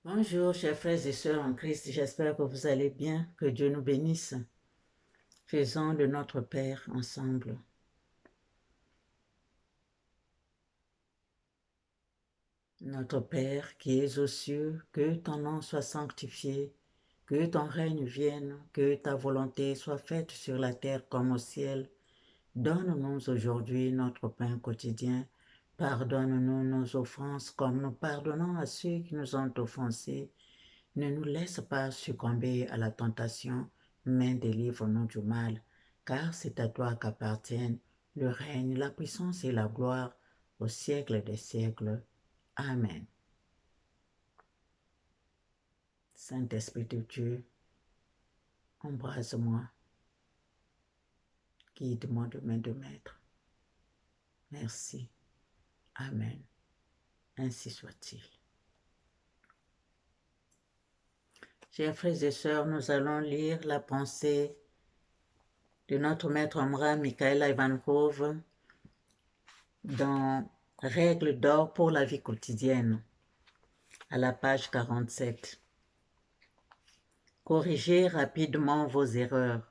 Bonjour, chers frères et sœurs en Christ, j'espère que vous allez bien, que Dieu nous bénisse. Faisons le Notre Père ensemble. Notre Père qui es aux cieux, que ton nom soit sanctifié, que ton règne vienne, que ta volonté soit faite sur la terre comme au ciel. Donne-nous aujourd'hui notre pain quotidien. Pardonne-nous nos offenses comme nous pardonnons à ceux qui nous ont offensés. Ne nous laisse pas succomber à la tentation, mais délivre-nous du mal, car c'est à toi qu'appartiennent le règne, la puissance et la gloire au siècle des siècles. Amen. Saint-Esprit de Dieu, embrase-moi, guide-moi de main de maître. Merci. Amen. Ainsi soit-il. Chers frères et sœurs, nous allons lire la pensée de notre maître Omra Michaela Ivankov dans Règles d'or pour la vie quotidienne, à la page 47. Corrigez rapidement vos erreurs.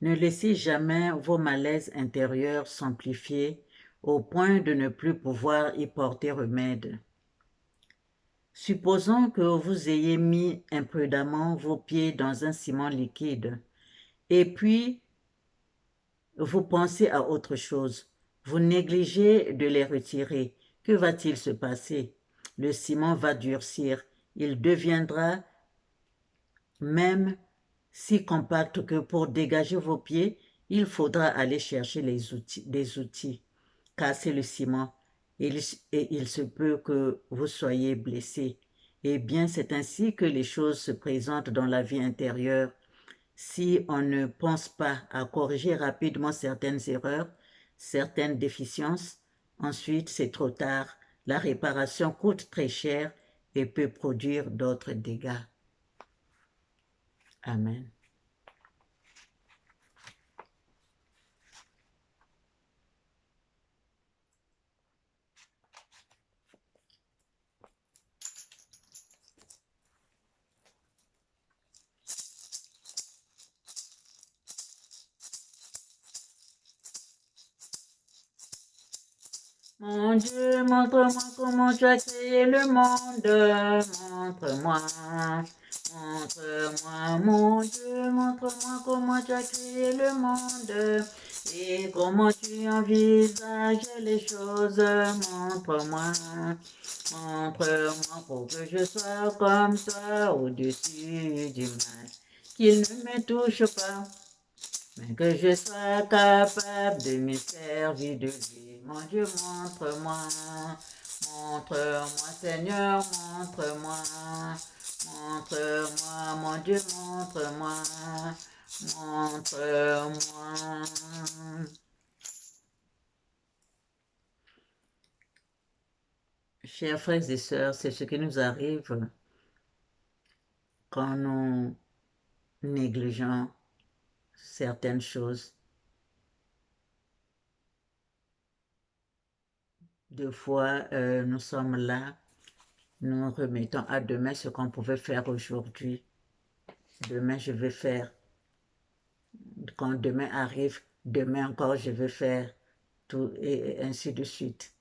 Ne laissez jamais vos malaises intérieurs s'amplifier au point de ne plus pouvoir y porter remède. Supposons que vous ayez mis imprudemment vos pieds dans un ciment liquide, et puis vous pensez à autre chose. Vous négligez de les retirer. Que va-t-il se passer? Le ciment va durcir. Il deviendra même si compact que pour dégager vos pieds, il faudra aller chercher des outils, casser le ciment, et il se peut que vous soyez blessé. Eh bien, c'est ainsi que les choses se présentent dans la vie intérieure. Si on ne pense pas à corriger rapidement certaines erreurs, certaines déficiences, ensuite c'est trop tard. La réparation coûte très cher et peut produire d'autres dégâts. Amen. Mon Dieu, montre-moi comment tu as créé le monde. Montre-moi, montre-moi, mon Dieu, montre-moi comment tu as créé le monde et comment tu envisages les choses. Montre-moi, montre-moi pour que je sois comme toi au-dessus du mal, qu'il ne me touche pas. Mais que je sois capable de me servir de lui. Mon Dieu, montre-moi, montre-moi, Seigneur, montre-moi, montre-moi, mon Dieu, montre-moi, montre-moi. Chers frères et sœurs, c'est ce qui nous arrive quand nous négligeons certaines choses. Deux fois, nous sommes là, nous remettons à demain ce qu'on pouvait faire aujourd'hui. Demain, je vais faire. Quand demain arrive, demain encore, je vais faire tout, et ainsi de suite.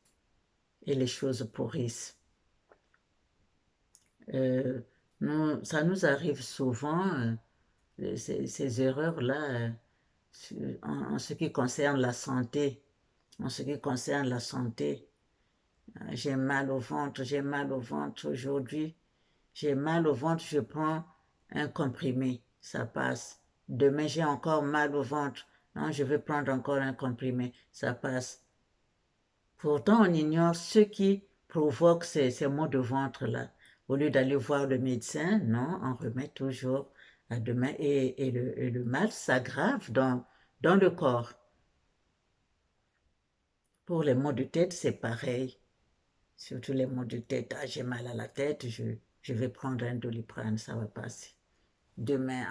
Et les choses pourrissent. Ça nous arrive souvent, ces erreurs-là, en ce qui concerne la santé. En ce qui concerne la santé, j'ai mal au ventre aujourd'hui. J'ai mal au ventre, je prends un comprimé, ça passe. Demain, j'ai encore mal au ventre. Non, je vais prendre encore un comprimé, ça passe. Pourtant, on ignore ce qui provoque ces maux de ventre-là. Au lieu d'aller voir le médecin, non, on remet toujours à demain et le mal s'aggrave dans le corps. Pour les maux de tête, c'est pareil. Surtout les maux de tête. Ah, j'ai mal à la tête, je vais prendre un Doliprane, ça va passer. Demain,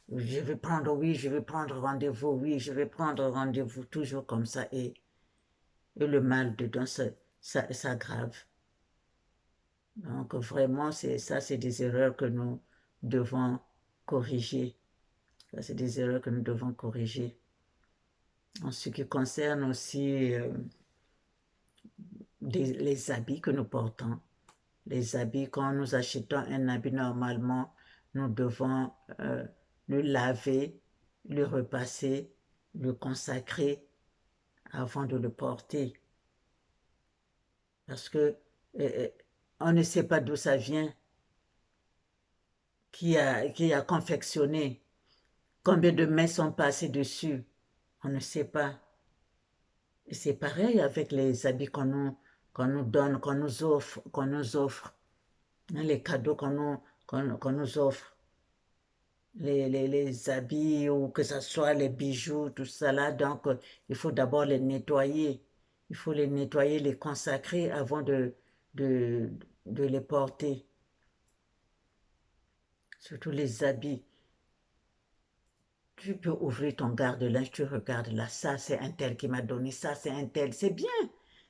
je vais prendre, oui, je vais prendre rendez-vous, oui, je vais prendre rendez-vous, toujours comme ça. Et le mal dedans s'aggrave. Donc vraiment, c'est des erreurs que nous devons corriger. Ça, c'est des erreurs que nous devons corriger. En ce qui concerne aussi les habits que nous portons, les habits, quand nous achetons un habit normalement, nous devons le laver, le repasser, le consacrer avant de le porter. Parce que euh, on ne sait pas d'où ça vient, qui a confectionné, combien de mains sont passées dessus, on ne sait pas. Et c'est pareil avec les habits qu'on nous donne, qu'on nous offre, hein, les cadeaux qu'on nous offre, les habits ou que ce soit les bijoux, tout ça là. Donc, il faut d'abord les nettoyer. Il faut les nettoyer, les consacrer avant de, de les porter. Surtout les habits. Tu peux ouvrir ton garde-linge, tu regardes là, ça c'est un tel qui m'a donné, ça c'est un tel, c'est bien.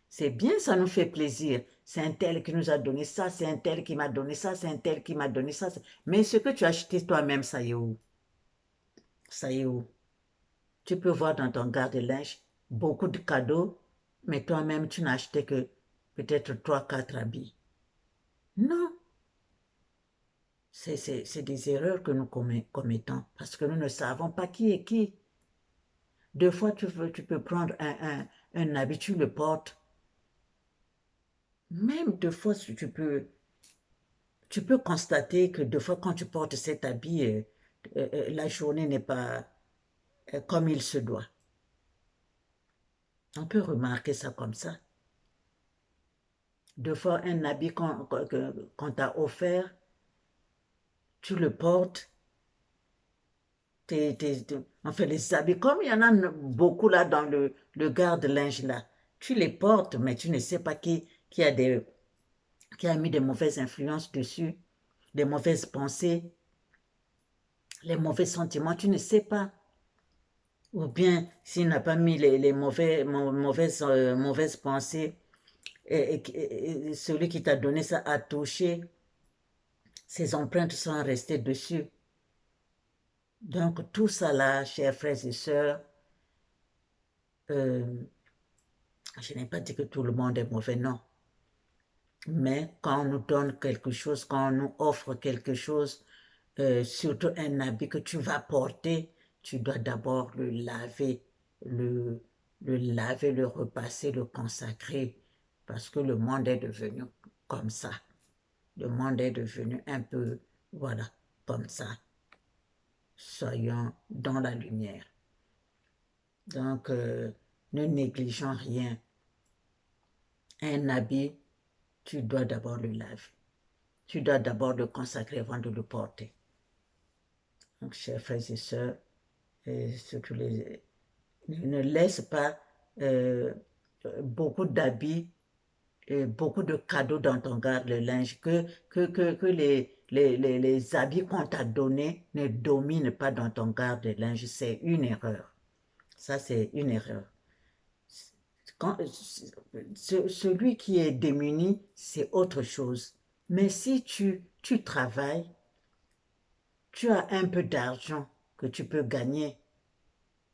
C'est bien, ça nous fait plaisir. C'est un tel qui nous a donné ça, c'est un tel qui m'a donné ça, c'est un tel qui m'a donné ça. Mais ce que tu as acheté toi-même, ça y est où? Ça y est où? Tu peux voir dans ton garde-linge beaucoup de cadeaux, mais toi-même, tu n'as acheté que peut-être 3, 4 habits. Non, c'est des erreurs que nous commettons parce que nous ne savons pas qui est qui. Deux fois, tu peux prendre un habit, tu le portes. Même deux fois, tu peux constater que deux fois, quand tu portes cet habit, la journée n'est pas comme il se doit. On peut remarquer ça comme ça. Deux fois, un habit qu'on t'a offert, tu le portes, enfin les habits, comme il y en a beaucoup là dans le garde-linge là, tu les portes, mais tu ne sais pas qui a mis des mauvaises influences dessus, des mauvaises pensées, les mauvais sentiments, tu ne sais pas. Ou bien s'il n'a pas mis les mauvaises pensées, et celui qui t'a donné ça a touché, ses empreintes sont restées dessus. Donc tout ça là, chers frères et sœurs, euh, je n'ai pas dit que tout le monde est mauvais, non. Mais quand on nous donne quelque chose, quand on nous offre quelque chose, surtout un habit que tu vas porter, tu dois d'abord le, le laver, le repasser, le consacrer, parce que le monde est devenu comme ça. Le monde est devenu un peu, voilà, comme ça. Soyons dans la lumière. Donc, ne négligeons rien. Un habit, tu dois d'abord le laver. Tu dois d'abord le consacrer avant de le porter. Donc, chers frères et sœurs, et surtout ne laisse pas euh, beaucoup d'habits et beaucoup de cadeaux dans ton garde-linge, que les habits qu'on t'a donnés ne dominent pas dans ton garde-linge. C'est une erreur. Ça, c'est une erreur. Quand, celui qui est démuni, c'est autre chose. Mais si tu travailles, tu as un peu d'argent que tu peux gagner,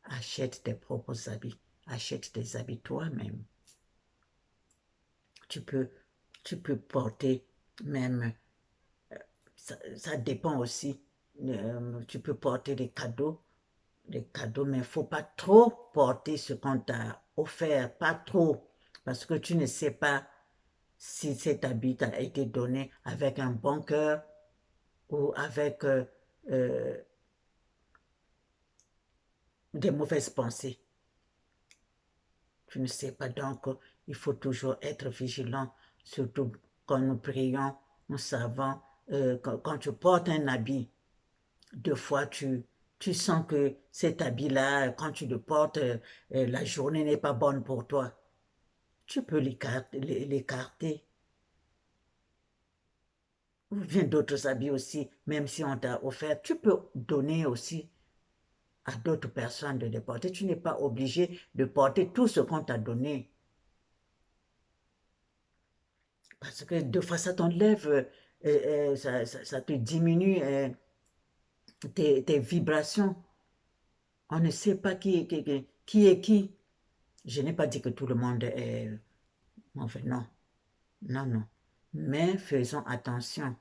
achète tes propres habits, achète des habits toi-même. Tu peux, tu peux porter même, ça dépend aussi, tu peux porter des cadeaux, mais il ne faut pas trop porter ce qu'on t'a offert, pas trop, parce que tu ne sais pas si cet habit t'a été donné avec un bon cœur ou avec euh, des mauvaises pensées. Tu ne sais pas, donc il faut toujours être vigilant, surtout quand nous prions, nous savons, quand tu portes un habit, deux fois tu sens que cet habit-là, quand tu le portes, la journée n'est pas bonne pour toi. Tu peux l'écarter. Ou bien d'autres habits aussi, même si on t'a offert, tu peux donner aussi à d'autres personnes de les porter. Tu n'es pas obligé de porter tout ce qu'on t'a donné. Parce que deux fois ça t'enlève, ça te diminue tes vibrations. On ne sait pas qui est qui. Je n'ai pas dit que tout le monde est... Enfin, non, non, non. Mais faisons attention.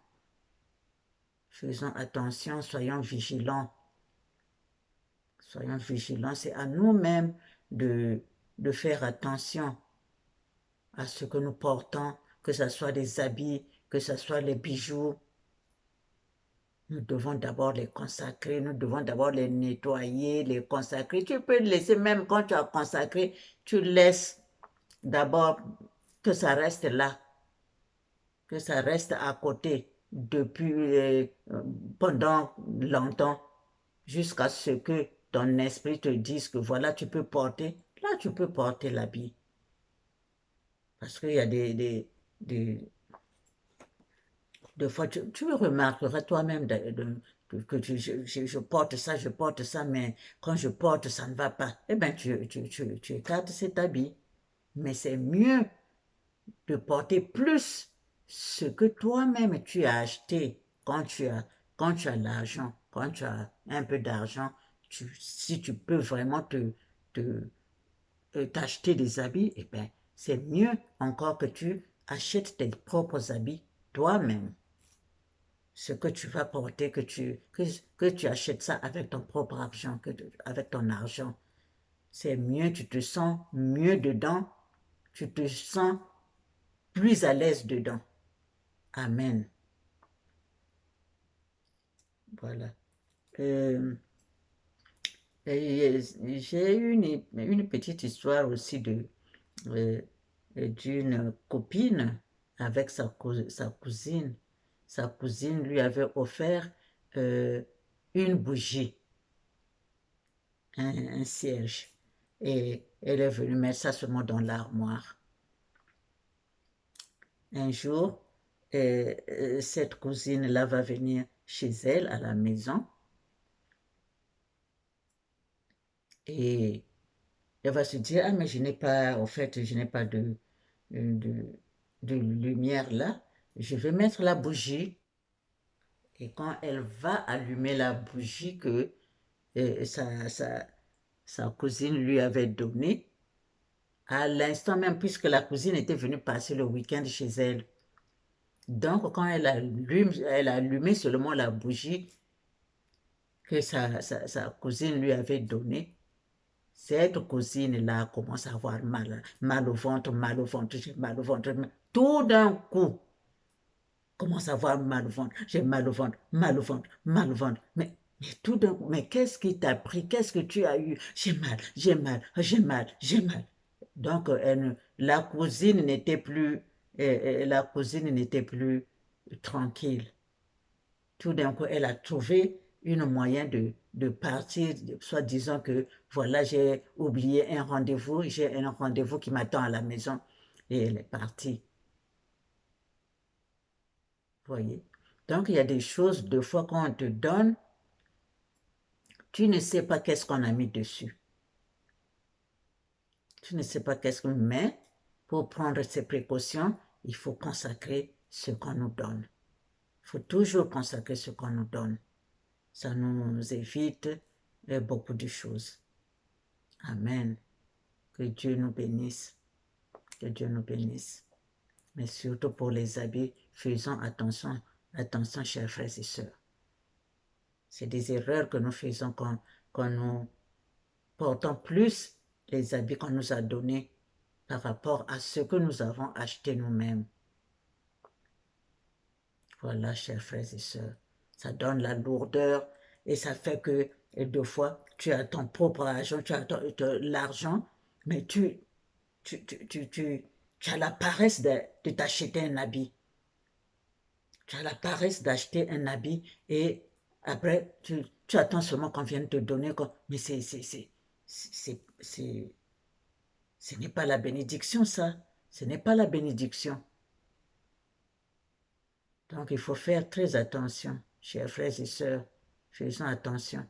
Faisons attention, soyons vigilants. Soyons vigilants. C'est à nous-mêmes de faire attention à ce que nous portons, que ce soit des habits, que ce soit les bijoux. Nous devons d'abord les consacrer, nous devons d'abord les nettoyer, les consacrer. Tu peux laisser, même quand tu as consacré, tu laisses d'abord que ça reste là, que ça reste à côté depuis pendant longtemps, jusqu'à ce que ton esprit te dise que voilà, tu peux porter. Là, tu peux porter l'habit. Parce qu'il y a des fois, tu remarqueras toi-même que je porte ça, mais quand je porte, ça ne va pas. Eh bien, tu écartes cet habit. Mais c'est mieux de porter plus ce que toi-même tu as acheté quand tu as l'argent, quand tu as un peu d'argent, si tu peux vraiment te, t'acheter des habits, eh bien, c'est mieux encore que tu achètes tes propres habits toi-même. Ce que tu vas porter, que tu achètes ça avec ton propre argent, avec ton argent. C'est mieux, tu te sens mieux dedans, tu te sens plus à l'aise dedans. Amen. Voilà. Euh, j'ai une petite histoire aussi euh, d'une copine avec sa cousine. Sa cousine lui avait offert euh, une bougie, un cierge. Et elle est venue mettre ça seulement dans l'armoire. Un jour, cette cousine-là va venir chez elle à la maison et elle va se dire, ah mais je n'ai pas, en fait, je n'ai pas de, de lumière là. Je vais mettre la bougie. Et quand elle va allumer la bougie que euh, sa, sa, sa cousine lui avait donnée, à l'instant même, puisque la cousine était venue passer le week-end chez elle. Donc, quand elle a allumé seulement la bougie que sa cousine lui avait donnée, cette cousine-là commence à avoir mal au ventre, mal au ventre, j'ai mal au ventre. Tout d'un coup, commence à avoir mal au ventre, j'ai mal au ventre, mal au ventre, mal au ventre. Mais tout d'un coup, mais qu'est-ce qui t'a pris? Qu'est-ce que tu as eu? J'ai mal, j'ai mal, j'ai mal, j'ai mal. Donc, la cousine n'était plus, la cousine n'était plus tranquille. Tout d'un coup, elle a trouvé une moyen de partir, soit disant que voilà, j'ai oublié un rendez-vous, j'ai un rendez-vous qui m'attend à la maison. Et elle est partie, voyez. Donc, il y a des choses, deux fois qu'on te donne, tu ne sais pas qu'est-ce qu'on a mis dessus. Tu ne sais pas qu'est-ce qu'on met. Pour prendre ces précautions, il faut consacrer ce qu'on nous donne. Il faut toujours consacrer ce qu'on nous donne. Ça nous évite beaucoup de choses. Amen. Que Dieu nous bénisse. Que Dieu nous bénisse. Mais surtout pour les habits, faisons attention, attention, chers frères et sœurs. C'est des erreurs que nous faisons quand nous portons plus les habits qu'on nous a donnés par rapport à ce que nous avons acheté nous-mêmes. Voilà, chers frères et sœurs. Ça donne la lourdeur et ça fait que, deux fois, tu as ton propre argent, tu as l'argent, mais tu as la paresse de t'acheter un habit. Tu as la paresse d'acheter un habit et après, tu attends seulement qu'on vienne te donner. Mais ce n'est pas la bénédiction, ça. Ce n'est pas la bénédiction. Donc, il faut faire très attention, chers frères et sœurs. Faisons attention.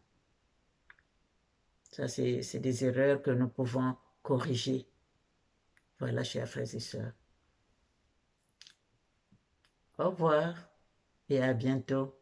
Ça, c'est des erreurs que nous pouvons corriger. Voilà, chers frères et sœurs. Au revoir et à bientôt.